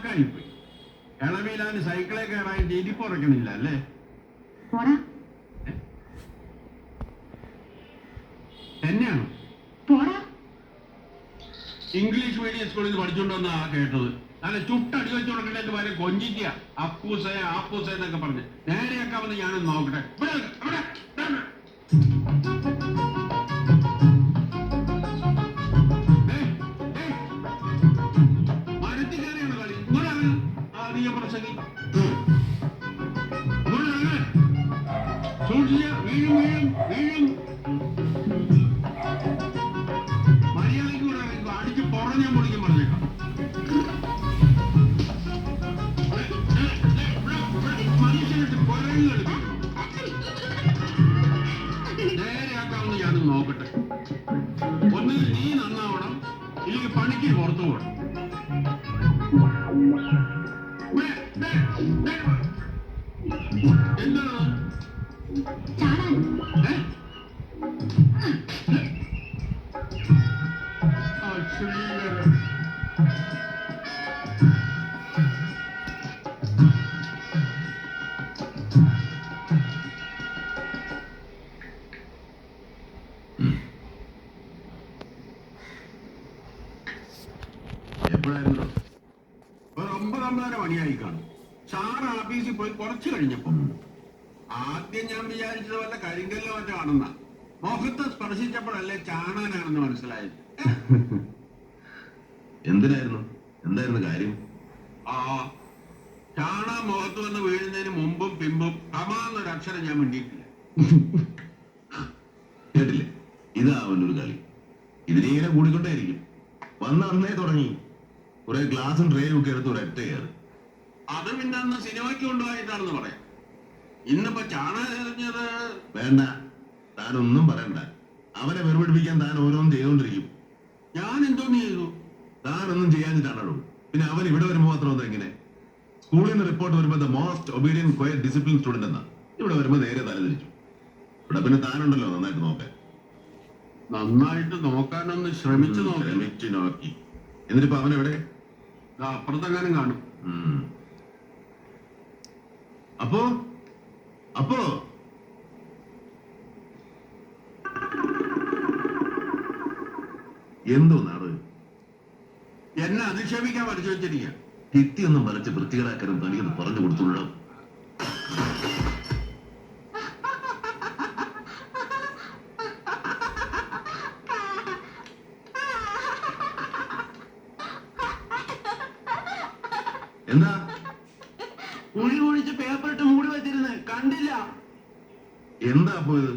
നാക്കായിപ്പോയി. ഇളവിലാന് സൈക്കിളെ കയറാൻ ഇരിപ്പുറക്കണില്ല അല്ലേ? തന്നെയാണ്. ഇംഗ്ലീഷ് മീഡിയം സ്കൂളിൽ നിന്ന് പഠിച്ചുകൊണ്ടുവന്നാ കേട്ടത്. നല്ല ചുട്ടടി വെച്ചു കൊടുക്കേണ്ടത് വരെ കൊഞ്ചിക്കുക. അപ്പൂസേ ആപ്പൂസേ എന്നൊക്കെ പറഞ്ഞ് നേരെയാക്കാമെന്ന് ഞാനൊന്ന് നോക്കട്ടെ. മരത്തിൽ കയറിയാണ് കളി. ഇങ്ങോട്ടാണ് നീ പ്രസംഗി. സൂക്ഷിച്ച വീഴും വീഴും വീഴും. മര്യാദയ്ക്ക് കൂടെ അടിച്ച് പുറഞ്ഞാൻ പൊളിക്കാൻ പറഞ്ഞേക്കാം. മനുഷ്യനിട്ട് കുരങ്ങ് കളിപ്പിക്കണം. നേരെയാക്കാമെന്ന് ഞാനും നോക്കട്ടെ. ഒന്നുകിൽ നീ നന്നാവണം, ഇല്ലെങ്കിൽ പണിക്ക് പുറത്തു പോകണം. എന്താണ് എപ്പോഴായിരുന്നു? ഒരു 9:50 മണിയായി കാണും. സാർ ആഫീസിൽ പോയി കുറച്ച് കഴിഞ്ഞപ്പോ ആദ്യം ഞാൻ വിചാരിച്ചത് വല്ല കരിങ്കല്ലോ മറ്റോ ആണെന്ന. മുഖത്ത് സ്പർശിച്ചപ്പോഴല്ലേ ചാണാനാണെന്ന് മനസ്സിലായത്. എന്തായിരുന്നു കാര്യം? ചാണാൻ മുഖത്ത് വന്ന് വീഴുന്നതിന് മുമ്പും പിമ്പും കമാന്നൊരു അക്ഷരം ഞാൻ മിണ്ടിയിട്ടില്ല. കേട്ടില്ലേ? ഇതാ അവനൊരു കളി. ഇതിനിങ്ങനെ കൂടിക്കൊണ്ടേയിരിക്കും. വന്ന അന്നേ തുടങ്ങി കുറെ ഗ്ലാസും ട്രേയും ഒക്കെ എടുത്ത് ഒരൊറ്റ കയറി. അത് പിന്നെ അന്ന് സിനിമയ്ക്ക് കൊണ്ടുപോയിട്ടാണെന്ന് പറയാം. ഇന്നിപ്പോ ചാണകഞ്ഞത് വേണ്ട, താനൊന്നും പറയണ്ട. അവനെ വെറുപിടിപ്പിക്കാൻ താൻ ഓരോന്നും ചെയ്തോണ്ടിരിക്കും. ഞാൻ എന്തോന്ന് ചെയ്തു? താനൊന്നും ചെയ്യാഞ്ഞിട്ടാണോ? പിന്നെ അവൻ ഇവിടെ വരുമ്പോ മാത്രം എങ്ങനെ? സ്കൂളിൽ നിന്ന് റിപ്പോർട്ട് വരുമ്പോ the most obedient quiet discipline student എന്നാ. ഇവിടെ വരുമ്പോ നേരെ തലതിരിച്ചു. ഇവിടെ പിന്നെ താനുണ്ടല്ലോ നന്നായിട്ട് നോക്കാൻ. നന്നായിട്ട് നോക്കാനൊന്ന് ശ്രമിച്ചു നോക്കി. എന്നിട്ടിപ്പോ അവനെവിടെ? അപ്പുറത്തെങ്ങാനും കാണും. അപ്പോ അപ്പോ എന്തോ നാട് എന്നെ അധിക്ഷേപിക്കാൻ പഠിച്ചു വെച്ചിരിക്കുക. ഭിത്തിയൊന്നും വരച്ച് വൃത്തികേടാക്കാനും തനിക്കൊന്ന് പറഞ്ഞു കൊടുത്തുള്ളൂ. എന്താ കുഴി കുഴിച്ച് പേപ്പറിട്ട് മൂടി വെച്ചിരുന്ന് കണ്ടില്ല? എന്താ അപ്പോ ഇത്?